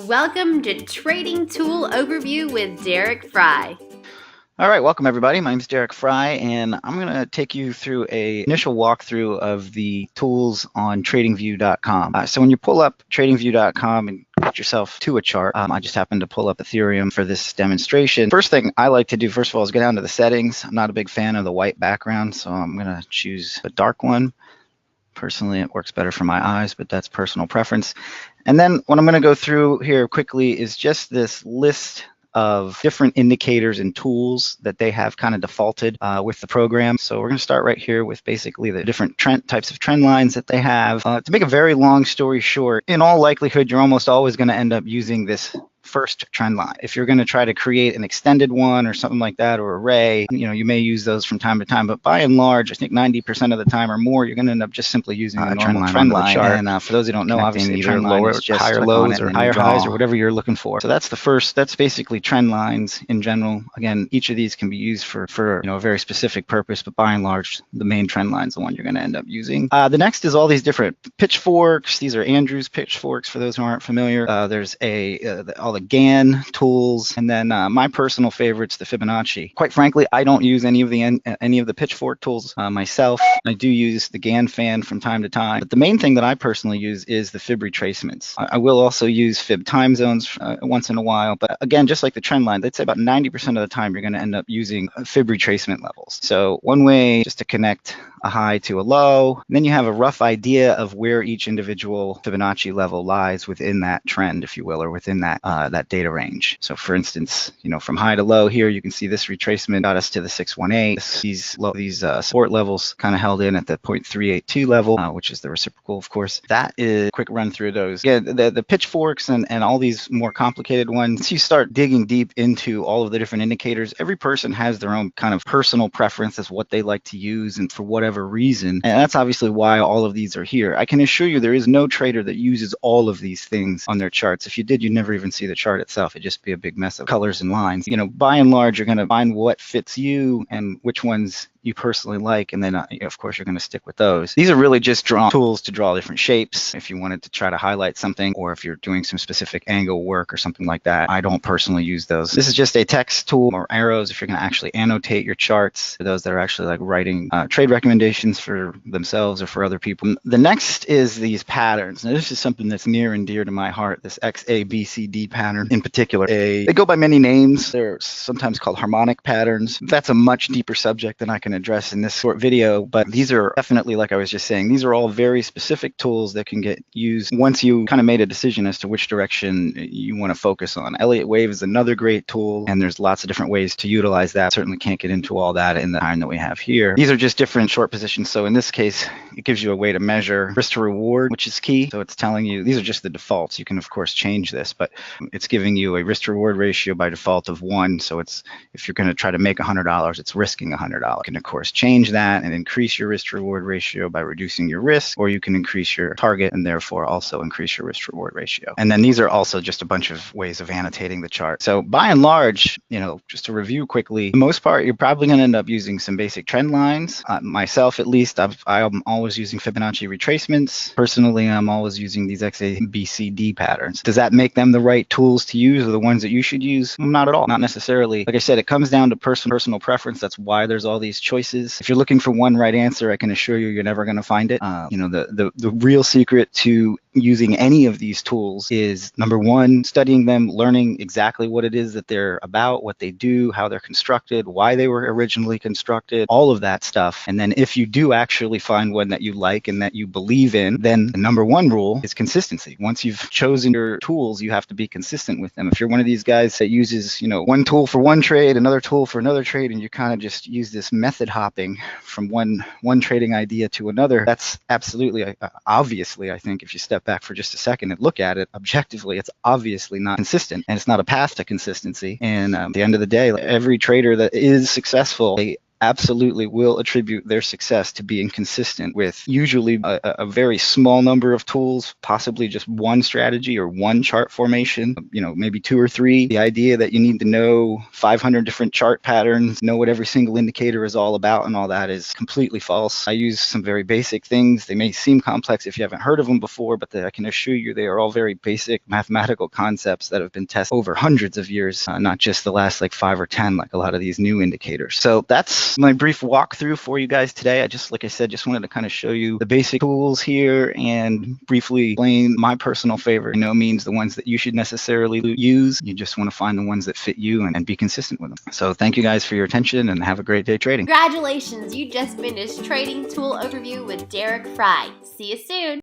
Welcome to Trading Tool Overview with Derek Frey. All right, welcome everybody. My name is Derek Frey, and I'm going to take you through an initial walkthrough of the tools on TradingView.com. So when you pull up TradingView.com and get yourself to a chart, I just happened to pull up Ethereum for this demonstration. First thing I like to do, first of all, is go down to the settings. I'm not a big fan of the white background, so I'm going to choose a dark one. Personally, it works better for my eyes, but that's personal preference. And then what I'm going to go through here quickly is just this list of different indicators and tools that they have kind of defaulted with the program. So we're going to start right here with basically the different types of trend lines that they have. To make a very long story short, in all likelihood, you're almost always going to end up using this first trend line. If you're going to try to create an extended one or something like that, or array, you may use those from time to time, but by and large, I think 90% of the time or more, you're going to end up just simply using a normal trend line. Chart. And for those who don't know, obviously either lower, higher lows or higher highs or whatever you're looking for. So that's the first, that's basically trend lines in general. Again, each of these can be used for a very specific purpose, but by and large, the main trend line is the one you're going to end up using. The next is all these different pitchforks. These are Andrew's pitchforks for those who aren't familiar. There's all the GAN tools, and then my personal favorites, the Fibonacci. Quite frankly, I don't use any of the pitchfork tools myself. I do use the GAN fan from time to time, but the main thing that I personally use is the Fib Retracements. I will also use Fib time zones once in a while, but again, just like the trend line, I'd say about 90% of the time you're going to end up using Fib retracement levels. So one way just to connect a high to a low, and then you have a rough idea of where each individual Fibonacci level lies within that trend, if you will, or within that that data range. So for instance, from high to low here, you can see this retracement got us to the 618. These support levels kind of held in at the 0.382 level, which is the reciprocal, of course. That is a quick run through those. Yeah, the pitchforks and all these more complicated ones, you start digging deep into all of the different indicators. Every person has their own kind of personal preference as what they like to use and for whatever reason. And that's obviously why all of these are here. I can assure you there is no trader that uses all of these things on their charts. If you did, you'd never even see the chart itself. It'd just be a big mess of colors and lines. By and large, you're going to find what fits you and which ones you personally like, and then of course you're going to stick with those. These are really just tools to draw different shapes if you wanted to try to highlight something, or if you're doing some specific angle work or something like that. I don't personally use those. This is just a text tool or arrows if you're going to actually annotate your charts, for those that are actually like writing trade recommendations for themselves or for other people. The next is these patterns. Now this is something that's near and dear to my heart, this XABCD pattern in particular. They go by many names. They're sometimes called harmonic patterns. That's a much deeper subject than I can address in this short video, but these are definitely, like I was just saying, these are all very specific tools that can get used once you kind of made a decision as to which direction you want to focus on. Elliott Wave is another great tool, and there's lots of different ways to utilize that. Certainly can't get into all that in the time that we have here. These are just different short positions. So in this case, it gives you a way to measure risk to reward, which is key. So it's telling you, these are just the defaults. You can of course change this, but it's giving you a risk to reward ratio by default of 1. So it's, if you're going to try to make $100, it's risking $100. You can of course change that and increase your risk to reward ratio by reducing your risk, or you can increase your target and therefore also increase your risk to reward ratio. And then these are also just a bunch of ways of annotating the chart. So by and large, just to review quickly, for the most part, you're probably going to end up using some basic trend lines. Myself, at least, I'm always using Fibonacci retracements. Personally, I'm always using these XABCD patterns. Does that make them the right tools to use or the ones that you should use? Not at all. Not necessarily. Like I said, it comes down to personal preference. That's why there's all these choices. If you're looking for one right answer, I can assure you're never going to find it. The real secret to using any of these tools is, number one, studying them, learning exactly what it is that they're about, what they do, how they're constructed, why they were originally constructed, all of that stuff. And then if you do actually find one that you like and that you believe in, then the number one rule is consistency. Once you've chosen your tools, you have to be consistent with them. If you're one of these guys that uses, one tool for one trade, another tool for another trade, and you kind of just use this method hopping from one trading idea to another, that's absolutely, obviously, I think if you step back for just a second and look at it objectively, it's obviously not consistent, and it's not a path to consistency. And at the end of the day, every trader that is successful, they absolutely will attribute their success to being consistent with usually a very small number of tools, possibly just one strategy or one chart formation, maybe 2 or 3. The idea that you need to know 500 different chart patterns, know what every single indicator is all about and all that is completely false. I use some very basic things. They may seem complex if you haven't heard of them before, but I can assure you they are all very basic mathematical concepts that have been tested over hundreds of years, not just the last 5 or 10 like a lot of these new indicators. So that's my brief walkthrough for you guys today. Like I said, just wanted to kind of show you the basic tools here and briefly explain my personal favorite. By no means the ones that you should necessarily use. You just want to find the ones that fit you and be consistent with them. So thank you guys for your attention and have a great day trading. Congratulations, you just finished Trading Tool Overview with Derek Frey. See you soon.